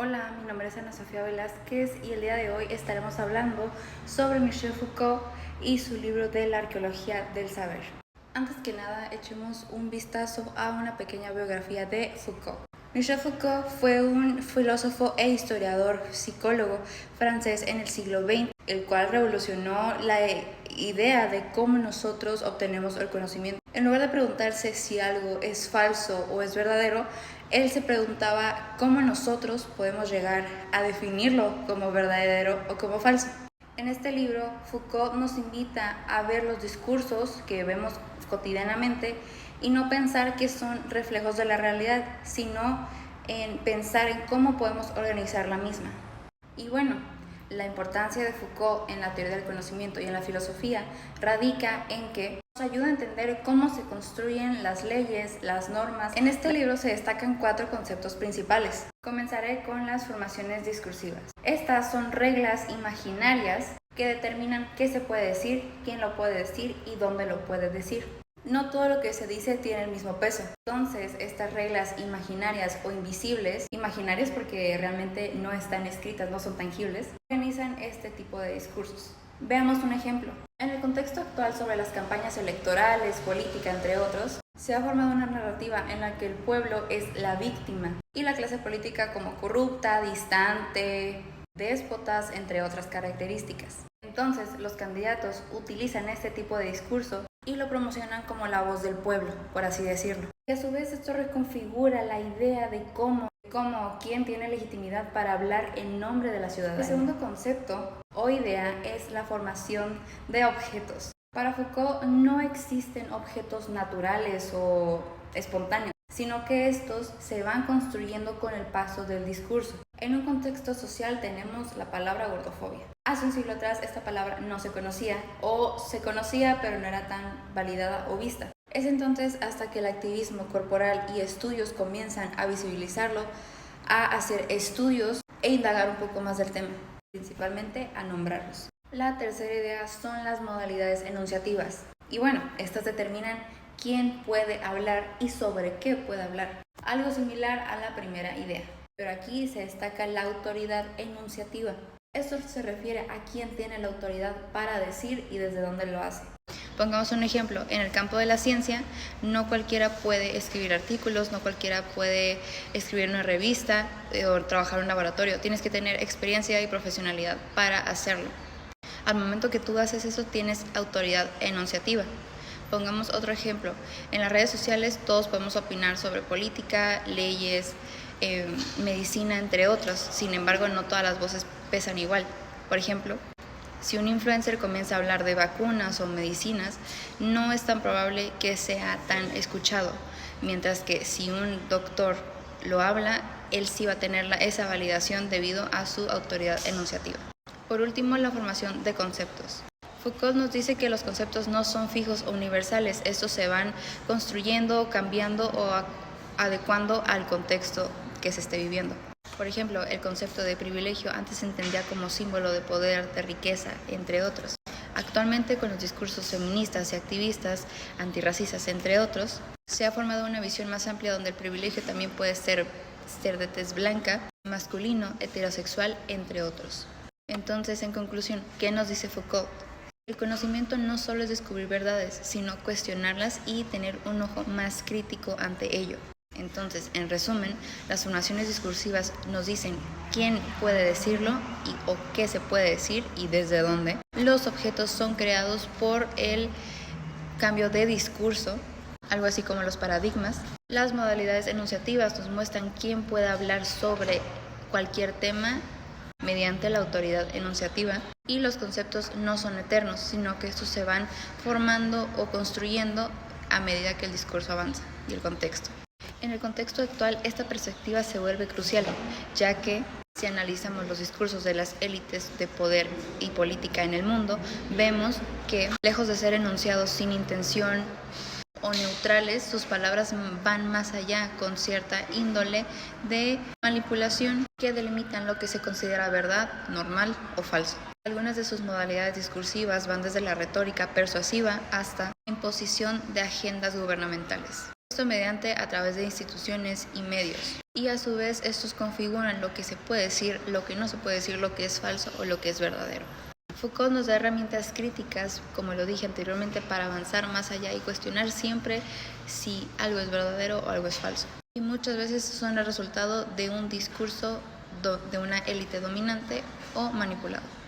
Hola, mi nombre es Ana Sofía Velázquez y el día de hoy estaremos hablando sobre Michel Foucault y su libro de la arqueología del saber. Antes que nada, echemos un vistazo a una pequeña biografía de Foucault. Michel Foucault fue un filósofo e historiador psicólogo francés en el siglo XX, el cual revolucionó la idea de cómo nosotros obtenemos el conocimiento. En lugar de preguntarse si algo es falso o es verdadero, él se preguntaba cómo nosotros podemos llegar a definirlo como verdadero o como falso. En este libro, Foucault nos invita a ver los discursos que vemos cotidianamente y no pensar que son reflejos de la realidad, sino en pensar en cómo podemos organizar la misma. Y bueno, la importancia de Foucault en la teoría del conocimiento y en la filosofía radica en que nos ayuda a entender cómo se construyen las leyes, las normas. En este libro se destacan 4 conceptos principales. Comenzaré con las formaciones discursivas. Estas son reglas imaginarias que determinan qué se puede decir, quién lo puede decir y dónde lo puede decir. No todo lo que se dice tiene el mismo peso. Entonces, estas reglas imaginarias o invisibles, imaginarias porque realmente no están escritas, no son tangibles, organizan este tipo de discursos. Veamos un ejemplo. En el contexto actual sobre las campañas electorales, política, entre otros, se ha formado una narrativa en la que el pueblo es la víctima y la clase política como corrupta, distante, déspotas, entre otras características. Entonces, los candidatos utilizan este tipo de discurso y lo promocionan como la voz del pueblo, por así decirlo. Y a su vez esto reconfigura la idea de quién tiene legitimidad para hablar en nombre de la ciudadanía. El segundo concepto o idea es la formación de objetos. Para Foucault no existen objetos naturales o espontáneos, sino que estos se van construyendo con el paso del discurso. En un contexto social tenemos la palabra gordofobia. Hace un siglo atrás esta palabra no se conocía o se conocía pero no era tan validada o vista. Es entonces hasta que el activismo corporal y estudios comienzan a visibilizarlo, a hacer estudios e indagar un poco más del tema, principalmente a nombrarlos. La tercera idea son las modalidades enunciativas. Y bueno, estas determinan quién puede hablar y sobre qué puede hablar. Algo similar a la primera idea. Pero aquí se destaca la autoridad enunciativa. Esto se refiere a quién tiene la autoridad para decir y desde dónde lo hace. Pongamos un ejemplo, en el campo de la ciencia, no cualquiera puede escribir artículos, no cualquiera puede escribir una revista o trabajar en un laboratorio. Tienes que tener experiencia y profesionalidad para hacerlo. Al momento que tú haces eso, tienes autoridad enunciativa. Pongamos otro ejemplo, en las redes sociales todos podemos opinar sobre política, leyes, medicina, entre otros. Sin embargo, no todas las voces pesan igual. Por ejemplo, si un influencer comienza a hablar de vacunas o medicinas, no es tan probable que sea tan escuchado, mientras que si un doctor lo habla, él sí va a tener esa validación debido a su autoridad enunciativa. Por último, la formación de conceptos. Foucault nos dice que los conceptos no son fijos o universales, estos se van construyendo, cambiando o adecuando al contexto que se esté viviendo. Por ejemplo, el concepto de privilegio antes se entendía como símbolo de poder, de riqueza, entre otros. Actualmente, con los discursos feministas y activistas, antirracistas, entre otros, se ha formado una visión más amplia donde el privilegio también puede ser de tez blanca, masculino, heterosexual, entre otros. Entonces, en conclusión, ¿qué nos dice Foucault? El conocimiento no solo es descubrir verdades, sino cuestionarlas y tener un ojo más crítico ante ello. Entonces, en resumen, las formaciones discursivas nos dicen quién puede decirlo o qué se puede decir y desde dónde. Los objetos son creados por el cambio de discurso, algo así como los paradigmas. Las modalidades enunciativas nos muestran quién puede hablar sobre cualquier tema mediante la autoridad enunciativa, y los conceptos no son eternos, sino que estos se van formando o construyendo a medida que el discurso avanza y el contexto. En el contexto actual, esta perspectiva se vuelve crucial, ya que si analizamos los discursos de las élites de poder y política en el mundo, vemos que, lejos de ser enunciados sin intención o neutrales, sus palabras van más allá, con cierta índole de manipulación que delimitan lo que se considera verdad, normal o falso. Algunas de sus modalidades discursivas van desde la retórica persuasiva hasta la imposición de agendas gubernamentales. Esto mediante a través de instituciones y medios. Y a su vez estos configuran lo que se puede decir, lo que no se puede decir, lo que es falso o lo que es verdadero. Foucault nos da herramientas críticas, como lo dije anteriormente, para avanzar más allá y cuestionar siempre si algo es verdadero o algo es falso. Y muchas veces son el resultado de un discurso de una élite dominante o manipulado.